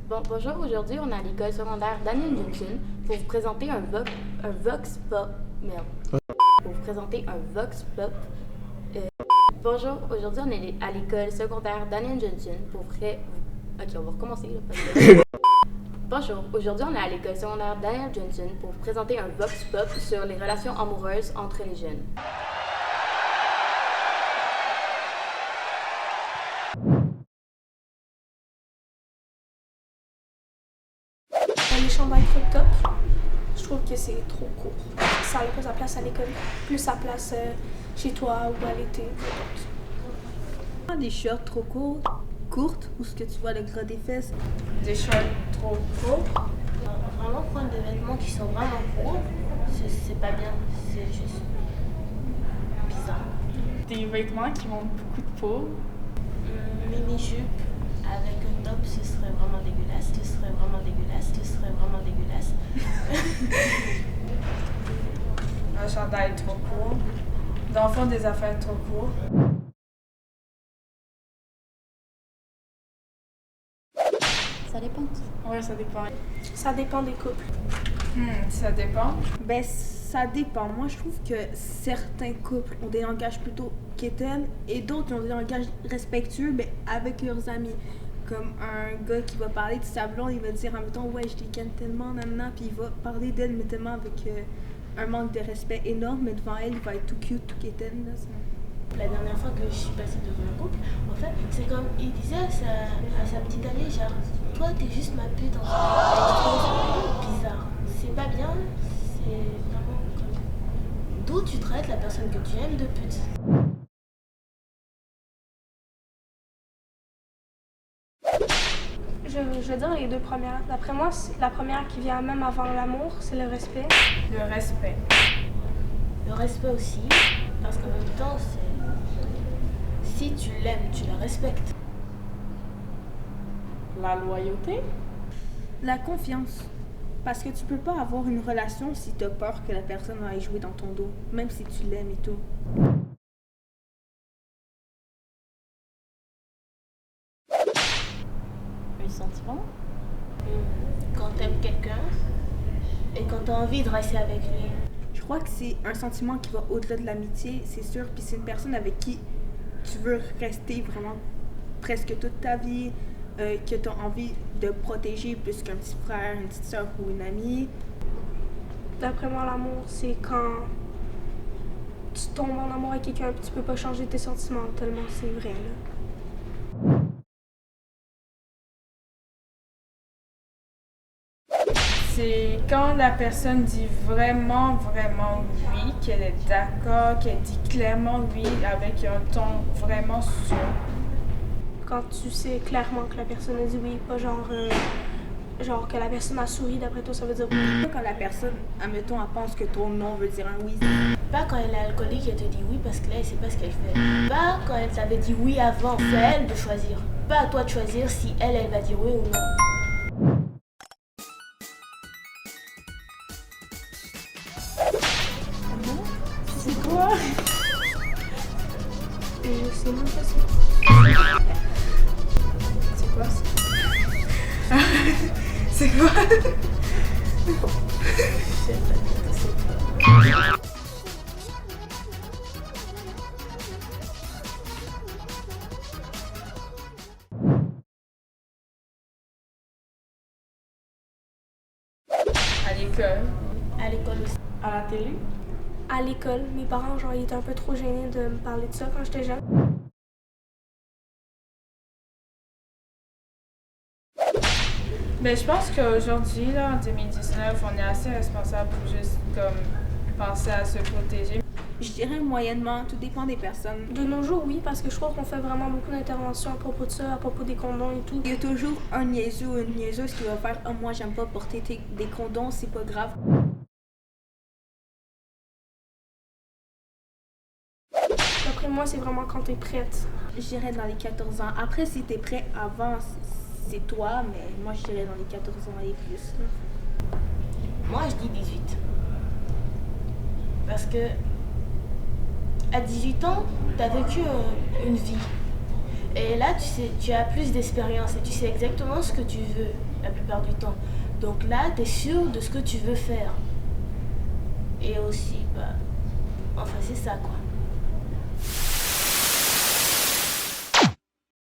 Bonjour, aujourd'hui on est à l'école secondaire Daniel Johnson pour vous présenter un Vox Pop. Merde. Pour vous présenter un Vox Pop. Bonjour, aujourd'hui on est à l'école secondaire Daniel Johnson pour Ok, on va recommencer. Là, Bonjour, aujourd'hui on est à l'école secondaire Daniel Johnson pour vous présenter un Vox Pop sur les relations amoureuses entre les jeunes. Les chandails crop top, je trouve que c'est trop court. Ça n'a pas sa place à l'école, plus sa place chez toi ou à l'été. Des shorts trop courtes, où ce que tu vois le gras des fesses. Des shorts trop courts. Vraiment prendre des vêtements qui sont vraiment courts, c'est pas bien, c'est juste bizarre. Des vêtements qui montrent beaucoup de peau. Mini-jupe avec un top, ce serait vraiment dégueulasse, ce serait vraiment dégueulasse, ce serait vraiment dégueulasse. Un chandail trop court. Dans le fond, des affaires trop courtes. Ça dépend. Ouais, ça dépend. Ça dépend des couples. Ça dépend. Ben, ça dépend. Moi, je trouve que certains couples ont des langages plutôt quétaines et d'autres ont des langages respectueux, mais avec leurs amis. Comme un gars qui va parler de sa blonde, il va dire, admettons, ouais, je t'aime tellement, nanana, puis il va parler d'elle, mais tellement avec un manque de respect énorme, mais devant elle, il va être tout cute, tout quétaine, là. La dernière fois que je suis passée devant un couple, en fait, c'est comme il disait à sa petite amie, genre, toi t'es juste ma pute en fait. C'est bizarre. C'est pas bien, c'est vraiment comme. D'où tu traites la personne que tu aimes de pute. Je veux dire les deux premières. D'après moi, la première qui vient même avant l'amour, c'est le respect. Le respect. Le respect aussi, parce qu'en même temps, c'est. Si tu l'aimes, tu la respectes. La loyauté. La confiance. Parce que tu peux pas avoir une relation si t'as peur que la personne aille jouer dans ton dos, même si tu l'aimes et tout. Un sentiment? Quand t'aimes quelqu'un et quand t'as envie de rester avec lui. Je crois que c'est un sentiment qui va au-delà de l'amitié, c'est sûr. Puis c'est une personne avec qui tu veux rester vraiment presque toute ta vie, que tu as envie de protéger plus qu'un petit frère, une petite soeur ou une amie. D'après moi, l'amour, c'est quand tu tombes en amour avec quelqu'un et tu peux pas changer tes sentiments tellement c'est vrai, là. C'est quand la personne dit vraiment, vraiment oui, qu'elle est d'accord, qu'elle dit clairement oui avec un ton vraiment sûr. Quand tu sais clairement que la personne a dit oui, pas genre que la personne a souri, d'après toi, ça veut dire oui. Quand la personne, admettons, elle pense que ton non veut dire un oui. Pas quand elle est alcoolique, elle te dit oui parce que là, elle sait pas ce qu'elle fait. Pas quand elle t'avait dit oui avant, c'est à elle de choisir. Pas à toi de choisir si elle va dire oui ou non. C'est quoi? Je sais même pas ça. C'est quoi ça? C'est quoi? À l'école. À l'école aussi. À la télé. À l'école, mes parents, genre, ils étaient un peu trop gênés de me parler de ça quand j'étais jeune. Ben, je pense qu'aujourd'hui, là, en 2019, on est assez responsable pour juste comme penser à se protéger. Je dirais moyennement, tout dépend des personnes. De nos jours, oui, parce que je trouve qu'on fait vraiment beaucoup d'interventions à propos de ça, à propos des condoms et tout. Il y a toujours un niaiseux ou une niaiseuse qui va faire « Oh, moi, j'aime pas porter des condoms, c'est pas grave. » D'après moi, c'est vraiment quand t'es prête. Je dirais dans les 14 ans. Après, si t'es prêt avant, c'est toi, mais moi, je dirais dans les 14 ans et plus. Moi, je dis 18. Parce que à 18 ans, t'as vécu une vie. Et là, tu as plus d'expérience et tu sais exactement ce que tu veux la plupart du temps. Donc là, tu es sûr de ce que tu veux faire. Et aussi, enfin, c'est ça, quoi.